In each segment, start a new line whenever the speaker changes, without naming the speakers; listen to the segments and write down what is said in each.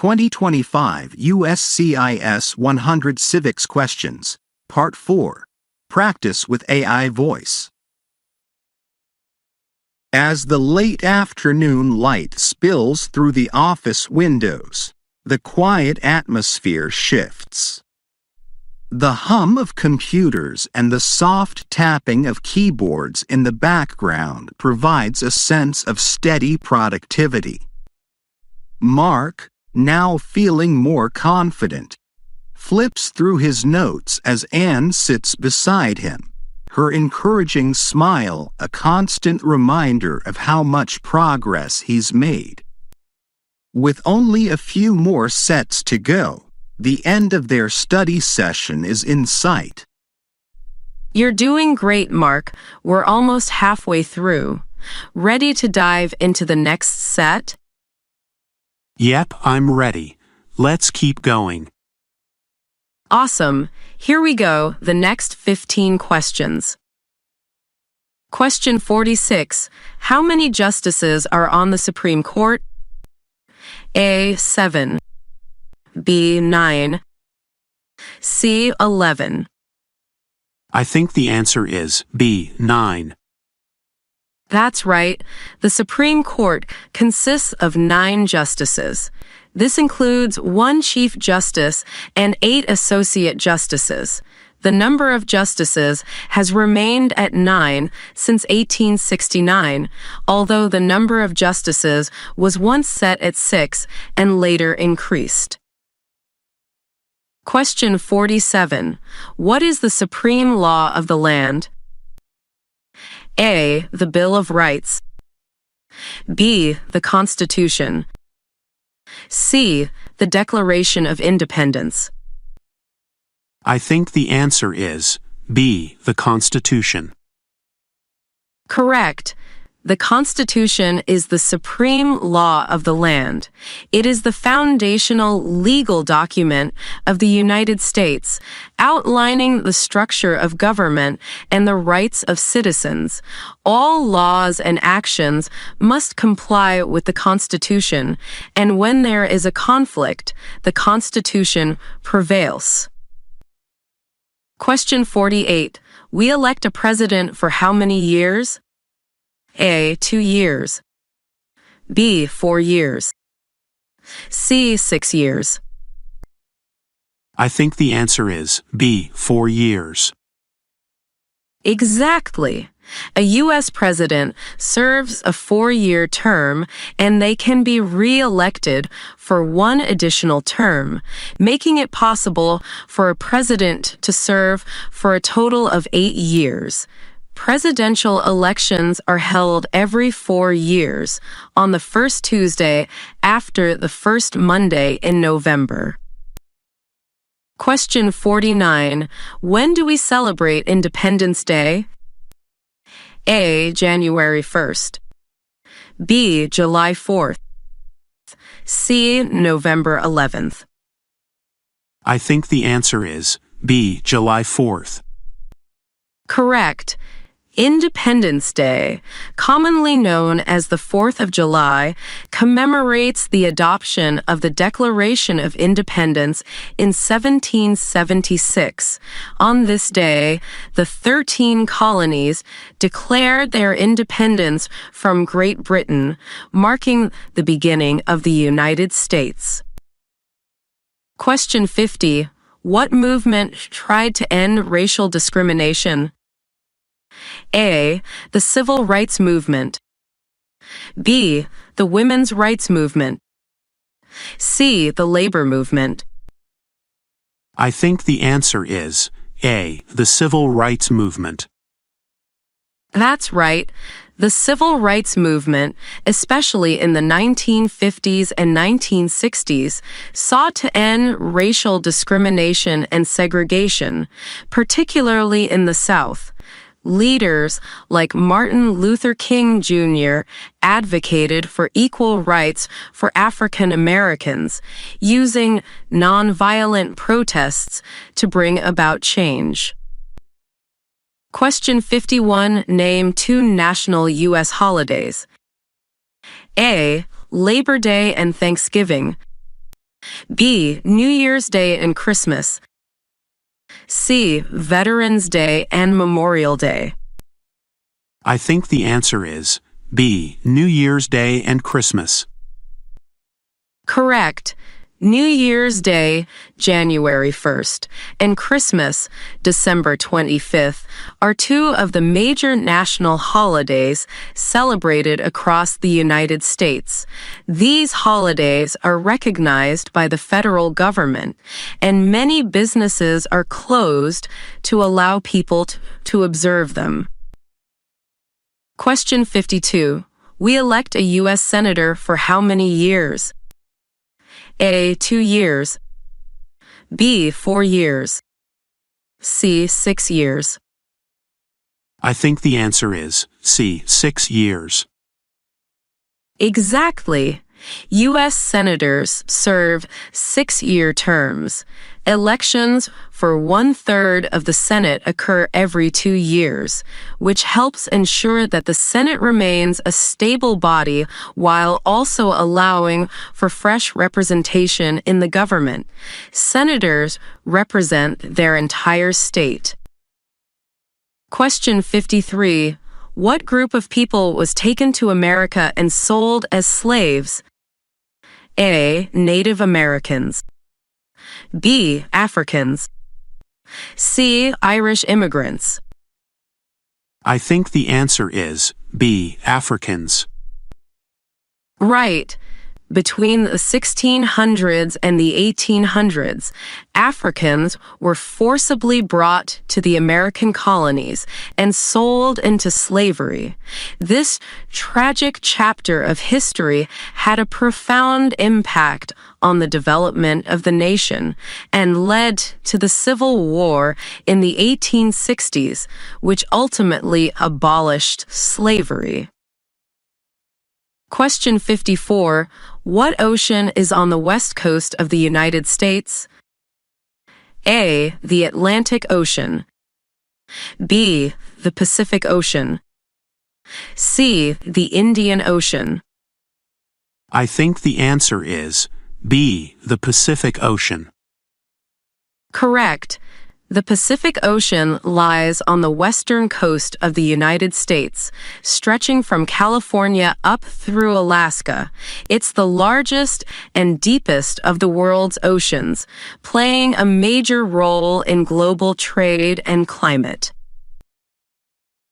2025 USCIS 100 Civics Questions, Part 4, Practice with AI Voice. As the late afternoon light spills through the office windows, the quiet atmosphere shifts. The hum of computers and the soft tapping of keyboards in the background provides a sense of steady productivity. Mark, now feeling more confident, flips through his notes as Anne sits beside him, her encouraging smile a constant reminder of how much progress he's made. With only a few more sets to go, the end of their study session is in sight.
You're doing great, Mark. We're almost halfway through. Ready to dive into the next set?
Yep, I'm ready. Let's keep going.
Awesome. Here we go, the next 15 questions. Question 46. How many justices are on the Supreme Court? A. 7. B. 9. C. 11.
I think the answer is B. 9.
That's right. The Supreme Court consists of 9 justices. This includes 1 Chief Justice and 8 Associate Justices. The number of justices has remained at 9 since 1869, although the number of justices was once set at 6 and later increased. Question 47. What is the supreme law of the land? A. The Bill of Rights. B. The Constitution. C. The Declaration of Independence.
I think the answer is B. The Constitution.
Correct. The Constitution is the supreme law of the land. It is the foundational legal document of the United States, outlining the structure of government and the rights of citizens. All laws and actions must comply with the Constitution, and when there is a conflict, the Constitution prevails. Question 48. We elect a president for how many years? A. 2 years. B. 4 years. C. 6 years.
I think the answer is B. 4 years.
Exactly. A U.S. president serves a 4-year term, and they can be re-elected for 1 additional term, making it possible for a president to serve for a total of 8 years. Presidential elections are held every 4 years, on the first Tuesday after the first Monday in November. Question 49. When do we celebrate Independence Day? A. January 1st. B. July 4th. C. November 11th.
I think the answer is B. July 4th.
Correct. Independence Day, commonly known as the 4th of July, commemorates the adoption of the Declaration of Independence in 1776. On this day, the 13 colonies declared their independence from Great Britain, marking the beginning of the United States. Question 50. What movement tried to end racial discrimination? A. The Civil Rights Movement. B. The Women's Rights Movement. C. The Labor Movement.
I think the answer is A. The Civil Rights Movement.
That's right. The Civil Rights Movement, especially in the 1950s and 1960s, sought to end racial discrimination and segregation, particularly in the South. Leaders like Martin Luther King Jr. advocated for equal rights for African Americans, using nonviolent protests to bring about change. Question 51. Name 2 national U.S. holidays. A. Labor Day and Thanksgiving. B. New Year's Day and Christmas. C. Veterans Day and Memorial Day.
I think the answer is B. New Year's Day and Christmas.
Correct. New Year's Day, January 1st, and Christmas, December 25th, are two of the major national holidays celebrated across the United States. These holidays are recognized by the federal government, and many businesses are closed to allow people to observe them. Question 52. We elect a U.S. Senator for how many years? A. 2 years. B. 4 years. C. 6 years.
I think the answer is C. 6 years.
Exactly. U.S. senators serve 6-year terms. Elections for 1/3 of the Senate occur every 2 years, which helps ensure that the Senate remains a stable body while also allowing for fresh representation in the government. Senators represent their entire state. Question 53. What group of people was taken to America and sold as slaves? A. Native Americans. B. Africans. C. Irish immigrants.
I think the answer is B. Africans.
Right. Between the 1600s and the 1800s, Africans were forcibly brought to the American colonies and sold into slavery. This tragic chapter of history had a profound impact on the development of the nation and led to the Civil War in the 1860s, which ultimately abolished slavery. Question 54. What ocean is on the west coast of the United States? A. The Atlantic Ocean. B. The Pacific Ocean. C. The Indian Ocean.
I think the answer is B. The Pacific Ocean.
Correct. The Pacific Ocean lies on the western coast of the United States, stretching from California up through Alaska. It's the largest and deepest of the world's oceans, playing a major role in global trade and climate.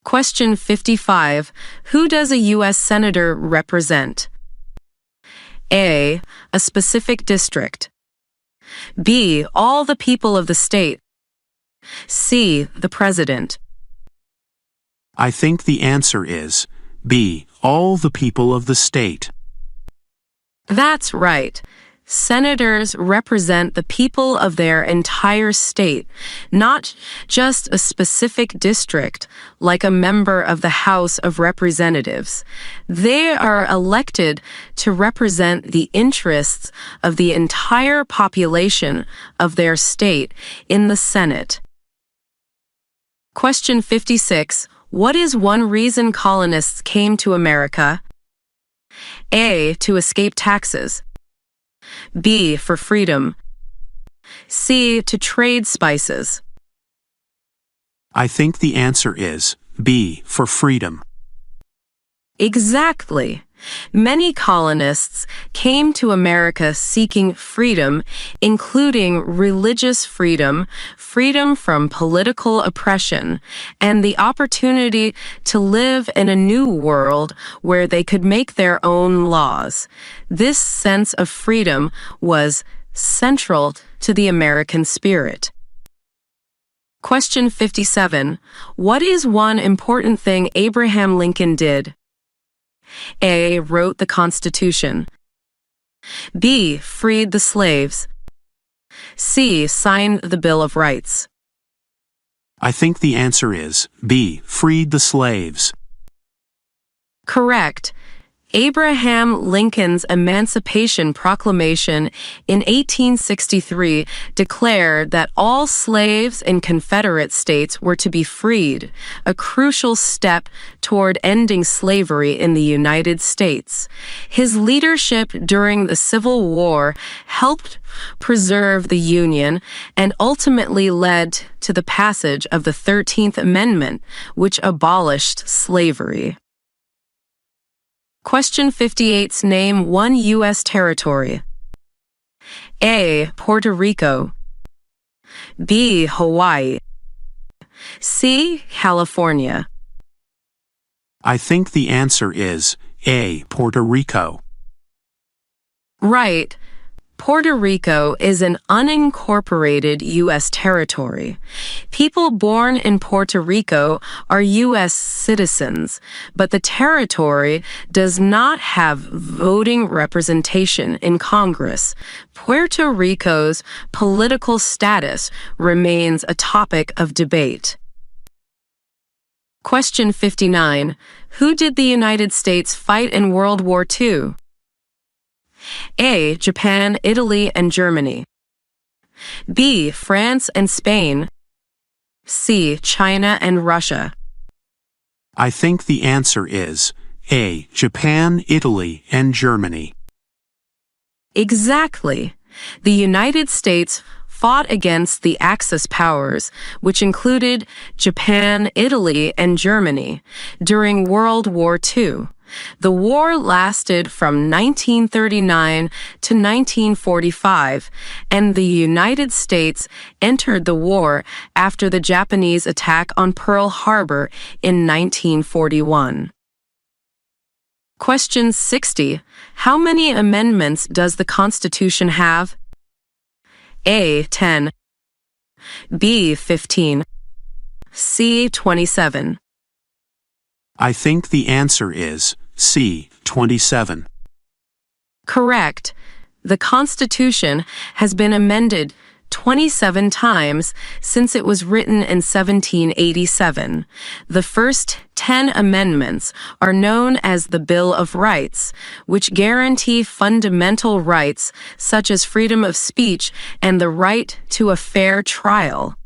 Question 55. Who does a U.S. Senator represent? A. A specific district. B. All the people of the state. C. The President.
I think the answer is B. All the people of the state.
That's right. Senators represent the people of their entire state, not just a specific district like a member of the House of Representatives. They are elected to represent the interests of the entire population of their state in the Senate. Question 56. What is one reason colonists came to America? A. To escape taxes. B. For freedom. C. To trade spices.
I think the answer is B. For freedom.
Exactly. Many colonists came to America seeking freedom, including religious freedom, freedom from political oppression, and the opportunity to live in a new world where they could make their own laws. This sense of freedom was central to the American spirit. Question 57. What is one important thing Abraham Lincoln did? A. Wrote the Constitution. B. Freed the slaves. C. Signed the Bill of Rights.
I think the answer is B. Freed the slaves.
Correct. Abraham Lincoln's Emancipation Proclamation in 1863 declared that all slaves in Confederate states were to be freed, a crucial step toward ending slavery in the United States. His leadership during the Civil War helped preserve the Union and ultimately led to the passage of the 13th Amendment, which abolished slavery. Question 58's name one U.S. territory. A. Puerto Rico. B. Hawaii. C. California.
I think the answer is A. Puerto Rico.
Right. Puerto Rico is an unincorporated U.S. territory. People born in Puerto Rico are U.S. citizens, but the territory does not have voting representation in Congress. Puerto Rico's political status remains a topic of debate. Question 59. Who did the United States fight in World War II? A. Japan, Italy, and Germany. B. France and Spain. C. China and Russia.
I think the answer is A. Japan, Italy, and Germany.
Exactly. The United States fought against the Axis powers, which included Japan, Italy, and Germany, during World War II. The war lasted from 1939 to 1945, and the United States entered the war after the Japanese attack on Pearl Harbor in 1941. Question 60. How many amendments does the Constitution have? A. 10. B. 15. C. 27.
I think the answer is C. 27.
Correct. The Constitution has been amended 27 times since it was written in 1787. The first 10 amendments are known as the Bill of Rights, which guarantee fundamental rights such as freedom of speech and the right to a fair trial.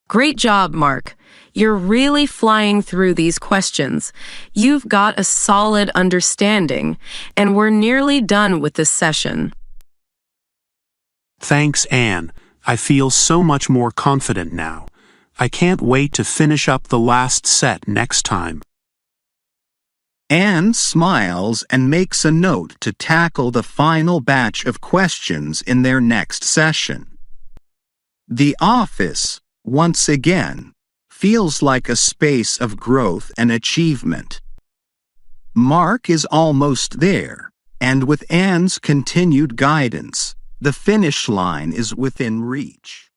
Great job, Mark. You're really flying through these questions. You've got a solid understanding, and we're nearly done with this session.
Thanks, Anne. I feel so much more confident now. I can't wait to finish up the last set next time.
Anne smiles and makes a note to tackle the final batch of questions in their next session. The office, once again, feels like a space of growth and achievement. Mark is almost there, and with Anne's continued guidance, the finish line is within reach.